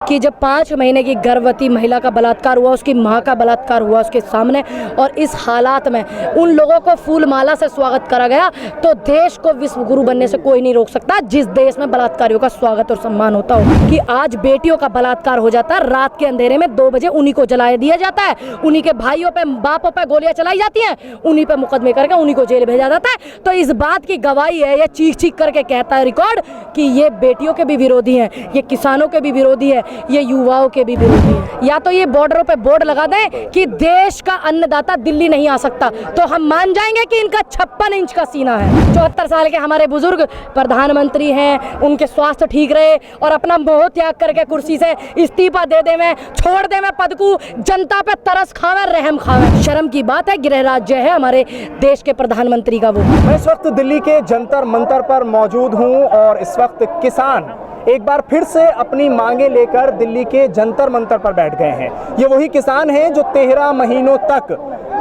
कि जब 5 महीने की गर्भवती महिला का बलात्कार हुआ, उसकी मां का बलात्कार हुआ उसके सामने, और इस हालात में उन लोगों को फूल माला से स्वागत करा गया, तो देश को विश्व गुरु बनने से कोई नहीं रोक सकता। जिस देश में बलात्कारियों का स्वागत और सम्मान होता हो, कि आज बेटियों का बलात्कार हो जाता है, रात के अंधेरे में 2 बजे उन्हीं को जला दिया जाता है, उन्हीं के भाइयों पे बापों पे गोलियां चलाई जाती हैं, उन्हीं पे मुकदमे करके उन्हीं को जेल भेजा जाता है। तो इस बात की गवाही है, ये चीख चीख करके कहता है रिकॉर्ड कि ये बेटियों के भी विरोधी हैं, ये किसानों के भी विरोधी है, ये युवाओं के भी विरोधी हैं। या तो ये बॉर्डरों पे बोर्ड लगा दें कि देश का अन्नदाता दिल्ली नहीं आ सकता, तो हम मान जाएंगे कि इनका 56 इंच का सीना है। 74 साल के हमारे बुजुर्ग प्रधानमंत्री हैं, उनके स्वास्थ्य ठीक रहे और अपना मोह त्याग करके कुर्सी से इस्तीफा दे दे में, छोड़ दे में पद को, जनता पे तरस खावे, रहम खावे। शर्म की बात है, गृह राज्य है हमारे देश के प्रधानमंत्री का वो। मैं इस वक्त दिल्ली के जंतर मंतर पर मौजूद हूं और इस वक्त किसान एक बार फिर से अपनी मांगे लेकर दिल्ली के जंतर मंतर पर बैठ गए हैं। ये वही किसान हैं जो 13 महीनों तक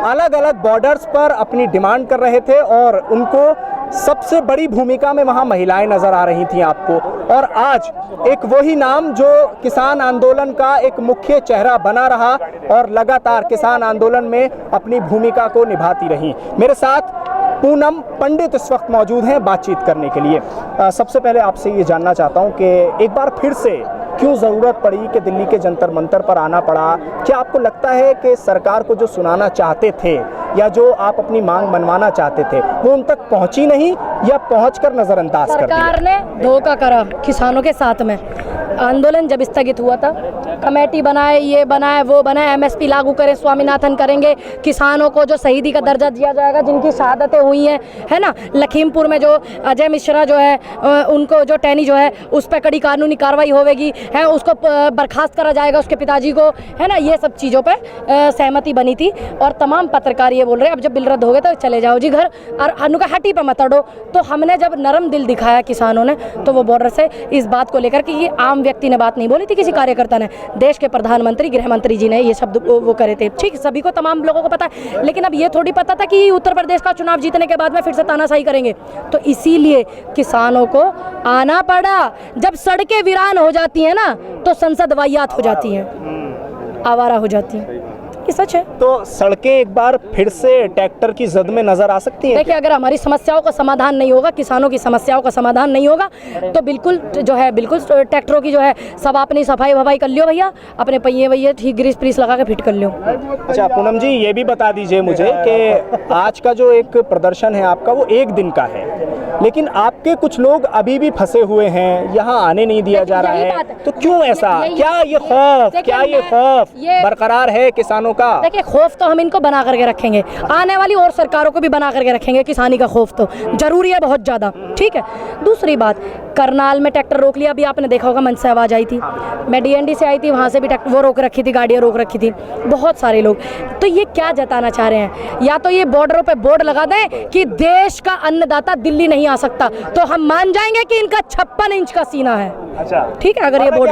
अलग अलग बॉर्डर्स पर अपनी डिमांड कर रहे थे और उनको सबसे बड़ी भूमिका में वहां महिलाएं नजर आ रही थी आपको। और आज एक वही नाम जो किसान आंदोलन का एक मुख्य चेहरा बना रहा और लगातार किसान आंदोलन में अपनी भूमिका को निभाती रही। मेरे साथ पूनम पंडित इस वक्त मौजूद हैं बातचीत करने के लिए। सबसे पहले आपसे ये जानना चाहता हूँ कि एक बार फिर से क्यों ज़रूरत पड़ी कि दिल्ली के जंतर मंतर पर आना पड़ा? क्या आपको लगता है कि सरकार को जो सुनाना चाहते थे या जो आप अपनी मांग मनवाना चाहते थे वो उन तक पहुंची नहीं, या पहुंचकर नज़रअंदाज कर दिया? सरकार ने धोखा करा किसानों के साथ में। आंदोलन जब स्थगित हुआ था, कमेटी बनाए, ये बनाए, वो बनाए, एमएसपी लागू करें, स्वामीनाथन करेंगे, किसानों को जो शहीदी का दर्जा दिया जाएगा, जिनकी शहादतें हुई हैं, है ना, लखीमपुर में जो अजय मिश्रा जो है, उनको जो टैनी जो है उस पर कड़ी कानूनी कार्रवाई होगी, है, उसको बर्खास्त करा जाएगा, उसके पिताजी को, है ना, ये सब चीज़ों पर सहमति बनी थी। और तमाम पत्रकार ये बोल रहे हैं अब जब बिल रद्द हो गए तो चले जाओ जी घर, और हनु का हटी पर मत अड़ो। तो हमने जब नरम दिल दिखाया किसानों ने, तो वो बॉर्डर से इस बात को लेकर कि ये आम व्यक्ति ने बात नहीं बोली थी, किसी कार्यकर्ता ने, देश के प्रधानमंत्री गृह मंत्री जी ने ये शब्द वो करे थे। ठीक, सभी को, तमाम लोगों को पता है, लेकिन अब ये थोड़ी पता था कि उत्तर प्रदेश का चुनाव जीतने के बाद में फिर से तानाशाही करेंगे। तो इसीलिए किसानों को आना पड़ा। जब सड़कें वीरान हो जाती हैं ना, तो संसद वाहियात हो जाती है, आवारा हो जाती है। ये सच है। तो सड़कें एक बार फिर से ट्रैक्टर की जद में नजर आ सकती हैं? देखिए, अगर हमारी समस्याओं का समाधान नहीं होगा, किसानों की समस्याओं का समाधान नहीं होगा, तो बिल्कुल जो है, बिल्कुल ट्रैक्टरों की जो है सब अपनी सफाई वफाई कर लियो भैया, अपने पहिए वही ठीक ग्रीस प्रीस लगा के फिट कर लियो। अच्छा पूनम जी, ये भी बता दीजिए मुझे कि आज का जो एक प्रदर्शन है आपका वो 1 दिन का है, लेकिन आपके कुछ लोग अभी भी फंसे हुए हैं, यहाँ आने नहीं दिया जा रहा है, तो क्यों ऐसा? क्या ये खौफ बरकरार है किसानों का? देखिए, खौफ तो हम इनको बना करके रखेंगे, आने वाली और सरकारों को भी बना करके रखेंगे। किसानी का खौफ तो जरूरी है, बहुत ज़्यादा। ठीक है, दूसरी बात, करनाल में ट्रैक्टर रोक लिया, अभी आपने देखा होगा, मंच से आवाज़ आई थी, मैं डीएनडी से आई थी, वहाँ से भी ट्रैक्टर वो रोक रखी थी, गाड़ियाँ रोक रखी थी, बहुत सारे लोग। तो ये क्या जताना चाह रहे हैं? या तो ये बॉर्डरों पे बोर्ड लगा दें कि देश का अन्नदाता दिल्ली नहीं आ सकता, तो हम मान जाएंगे कि इनका 56 इंच का सीना है। अच्छा, ठीक है, अगर ये बोर्ड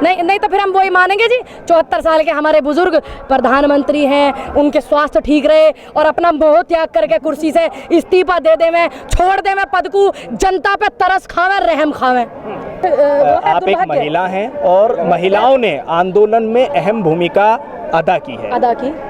नहीं तो फिर हम वही मानेंगे जी। 74 साल के हमारे बुजुर्ग प्रधानमंत्री हैं, उनके स्वास्थ्य ठीक रहे और अपना मोह त्याग करके कुर्सी से इस्तीफा दे दे में, छोड़ दे में पद को, जनता पे तरस खावे, रहम खावे। आप एक महिला हैं और महिलाओं ने आंदोलन में अहम भूमिका अदा की।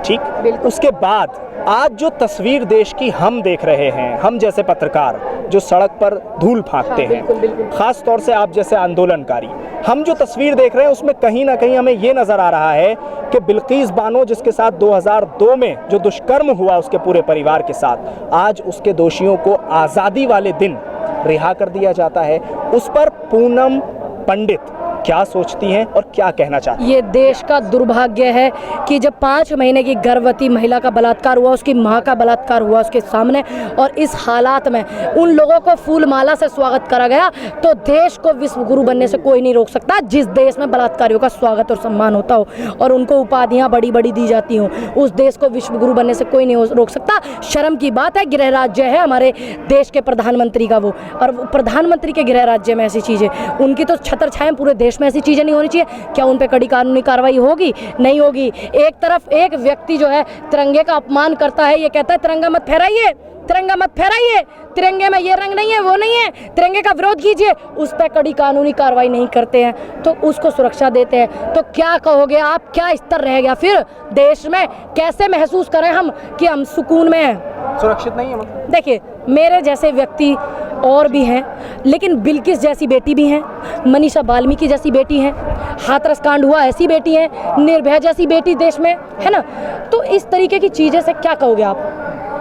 ठीक, बिल्कुल। उसके बाद आज जो तस्वीर देश की हम देख रहे हैं, हम जैसे पत्रकार जो सड़क पर धूल फांकते हैं, खास तौर से आप जैसे आंदोलनकारी, हम जो तस्वीर देख रहे हैं उसमें कहीं ना कहीं हमें ये नजर आ रहा है कि बिल्किस बानो जिसके साथ 2002 में जो दुष्कर्म हुआ उसके पूरे परिवार के साथ, आज उसके दोषियों को आज़ादी वाले दिन रिहा कर दिया जाता है। उस पर पूनम पंडित क्या सोचती हैं और क्या कहना चाहती हैं? ये देश का दुर्भाग्य है कि जब 5 महीने की गर्भवती महिला का बलात्कार हुआ, उसकी मां का बलात्कार हुआ उसके सामने, और इस हालात में उन लोगों को फूल माला से स्वागत करा गया, तो देश को विश्व गुरु बनने से कोई नहीं रोक सकता। जिस देश में बलात्कारियों का स्वागत और सम्मान होता हो और उनको उपाधियां बड़ी बड़ी दी जाती हों, उस देश को विश्व गुरु बनने से कोई नहीं रोक सकता। शर्म की बात है, गृह राज्य है हमारे देश के प्रधानमंत्री का वो, और प्रधानमंत्री के गृह राज्य में ऐसी चीज़ें, उनकी तो छत्र छाया पूरे देश में ऐसी चीज़ें नहीं होनी चाहिए। क्या उन पे कड़ी कानूनी कार्रवाई होगी? नहीं होगी। एक तरफ एक व्यक्ति जो है तिरंगे का अपमान करता है, ये कहता है तिरंगा मत फहराइए, तिरंगा मत फहराइए, तिरंगे में ये रंग नहीं है, वो नहीं है, तिरंगे का विरोध कीजिए, उस पर कड़ी कानूनी कार्रवाई नहीं करते हैं तो उसको सुरक्षा देते हैं, तो क्या कहोगे आप? क्या स्तर रह गया फिर देश में? कैसे महसूस करें हम कि हम सुकून में हैं? सुरक्षित नहीं है मतलब? देखिए, मेरे जैसे व्यक्ति और भी हैं, लेकिन बिल्किस जैसी बेटी भी हैं, मनीषा बाल्मीकि जैसी बेटी हैं, हाथरस कांड हुआ ऐसी बेटी हैं, निर्भया जैसी बेटी देश में है ना। तो इस तरीके की चीज़ें से क्या कहोगे आप?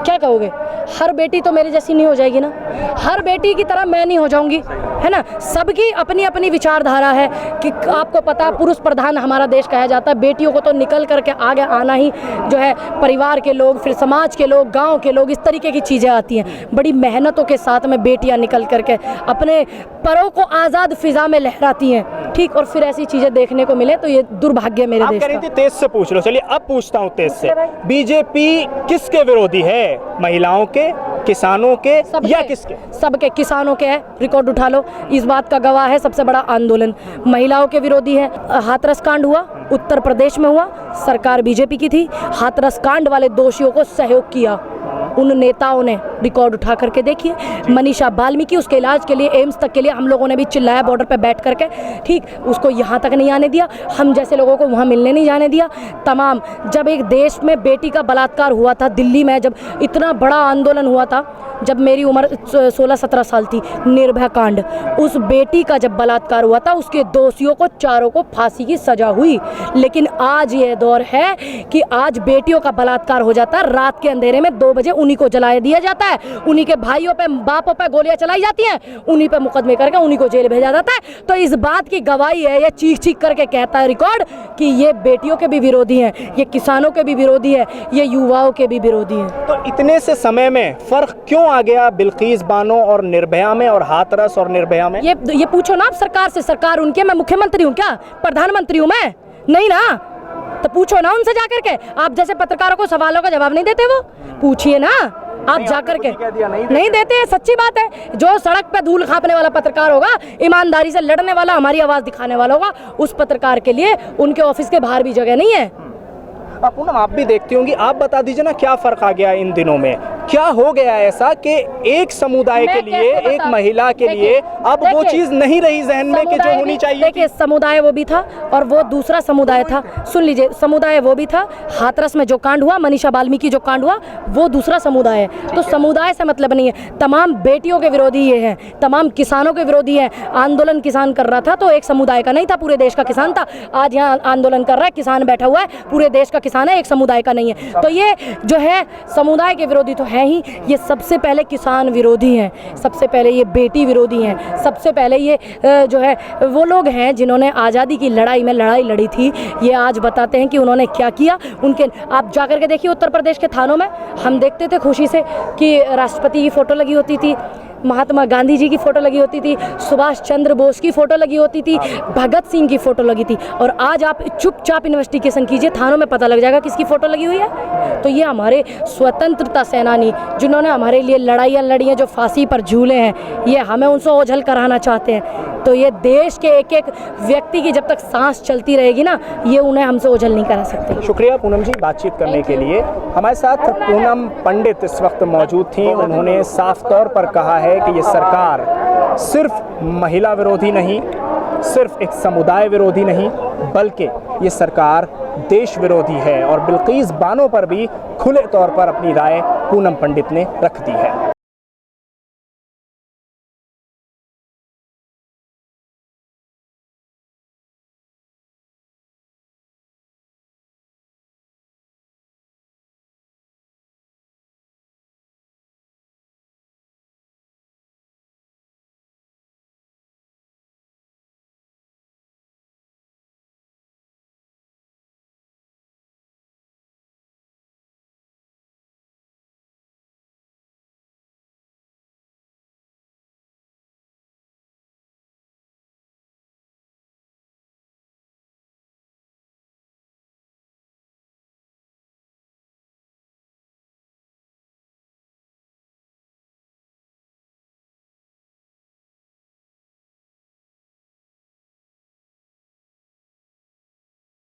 क्या कहोगे? हर बेटी तो मेरी जैसी नहीं हो जाएगी ना, हर बेटी की तरह मैं नहीं हो जाऊंगी, है ना। सबकी अपनी अपनी विचारधारा है कि आपको पता है पुरुष प्रधान हमारा देश कहा जाता है, बेटियों को तो निकल करके आगे आना ही जो है, परिवार के लोग, फिर समाज के लोग, गांव के लोग, इस तरीके की चीज़ें आती हैं। बड़ी मेहनतों के साथ में बेटियां निकल करके अपने परों को आज़ाद फिजा में लहराती हैं, ठीक। और फिर ऐसी चीज़ें देखने को मिले तो ये दुर्भाग्य मेरे देश का। तेज से पूछ लो, चलिए अब पूछता हूँ तेज से, बीजेपी किसके विरोधी है? महिलाओं के, किसानों के या किसके? सबके, किसानों के है, रिकॉर्ड उठा लो, इस बात का गवाह है सबसे बड़ा आंदोलन। महिलाओं के विरोधी है, हाथरस कांड हुआ उत्तर प्रदेश में हुआ, सरकार बीजेपी की थी, हाथरस कांड वाले दोषियों को सहयोग किया उन नेताओं ने, रिकॉर्ड उठा करके देखिए। मनीषा बाल्मीकि, उसके इलाज के लिए, एम्स तक के लिए हम लोगों ने भी चिल्लाया बॉर्डर पे बैठ करके, ठीक। उसको यहाँ तक नहीं आने दिया, हम जैसे लोगों को वहाँ मिलने नहीं जाने दिया। तमाम, जब एक देश में बेटी का बलात्कार हुआ था, दिल्ली में जब इतना बड़ा आंदोलन हुआ था, जब मेरी उम्र 16-17 साल थी, निर्भया कांड, उस बेटी का जब बलात्कार हुआ था, उसके दोषियों को चारों को फांसी की सजा हुई। लेकिन आज ये दौर है कि आज बेटियों का बलात्कार हो जाता है, रात के अंधेरे में 2 बजे उन्हीं को जला दिया जाता है, उन्हीं के भाइयों पे, बापों पे गोलियां चलाई जाती हैं, उन्हीं पे मुकदमे करके उन्हीं को जेल भेजा जाता है। तो इस बात की गवाही है, ये चीख चीख करके कहता है रिकॉर्ड कि ये बेटियों के भी विरोधी हैं, ये किसानों के भी विरोधी है, ये युवाओं के भी विरोधी हैं। तो इतने से समय में फर्क क्यों आ गया बिल्किस बानो और निर्भया में, और हाथरस और निर्भया में? ये पूछो ना आप सरकार से, सरकार उनके, मैं मुख्यमंत्री हूँ क्या? प्रधानमंत्री हूँ मैं? नहीं ना, तो पूछो ना उनसे जाकर के। आप जैसे पत्रकारों को सवालों का जवाब नहीं देते, वो पूछिए ना आप जाकर के। नहीं देते, सच्ची बात है। जो सड़क पे धूल खापने वाला पत्रकार होगा, ईमानदारी से लड़ने वाला, हमारी आवाज दिखाने वाला होगा, उस पत्रकार के लिए उनके ऑफिस के बाहर भी जगह नहीं है। पूनम, आप भी देखती होंगी, आप बता दीजिए ना क्या फर्क आ गया इन दिनों में? क्या हो गया ऐसा कि एक समुदाय के लिए, एक महिला के लिए अब वो चीज नहीं रही जहन में कि जो होनी चाहिए? देखिए, समुदाय वो भी था और वो दूसरा समुदाय था। सुन लीजिए, समुदाय वो भी था, हाथरस में जो कांड हुआ, मनीषा बाल्मीकि जो कांड हुआ, वो दूसरा समुदाय है। तो समुदाय से मतलब नहीं है, तमाम बेटियों के विरोधी ये हैं, तमाम किसानों के विरोधी हैं। आंदोलन किसान कर रहा था तो एक समुदाय का नहीं था, पूरे देश का किसान था। आज यहाँ आंदोलन कर रहा है, किसान बैठा हुआ है, पूरे देश का किसान है, एक समुदाय का नहीं है। तो ये जो है समुदाय के विरोधी तो है ही, ये सबसे पहले किसान विरोधी हैं, सबसे पहले ये बेटी विरोधी हैं, सबसे पहले ये जो है वो लोग हैं जिन्होंने आज़ादी की लड़ाई में लड़ाई लड़ी थी। ये आज बताते हैं कि उन्होंने क्या किया। उनके, आप जाकर के देखिए उत्तर प्रदेश के थानों में, हम देखते थे खुशी से कि राष्ट्रपति की फ़ोटो लगी होती थी, महात्मा गांधी जी की फ़ोटो लगी होती थी, सुभाष चंद्र बोस की फ़ोटो लगी होती थी, भगत सिंह की फ़ोटो लगी थी। और आज आप चुपचाप इन्वेस्टिगेशन कीजिए, थानों में पता लग जाएगा किसकी फ़ोटो लगी हुई है। तो ये हमारे स्वतंत्रता सेनानी जिन्होंने हमारे लिए लड़ाइयाँ लड़ी हैं, जो फांसी पर झूले हैं, ये हमें उनसे ओझल कराना चाहते हैं। तो ये देश के एक एक व्यक्ति की जब तक सांस चलती रहेगी ना, ये उन्हें हमसे ओझल नहीं करा सकते। शुक्रिया पूनम जी बातचीत करने के लिए। हमारे साथ पूनम पंडित इस वक्त मौजूद थी। उन्होंने साफ तौर पर कहा है कि ये सरकार सिर्फ महिला विरोधी नहीं, सिर्फ एक समुदाय विरोधी नहीं, बल्कि ये सरकार देश विरोधी है। और बिल्किस बानो पर भी खुले तौर पर अपनी राय पूनम पंडित ने रख दी है।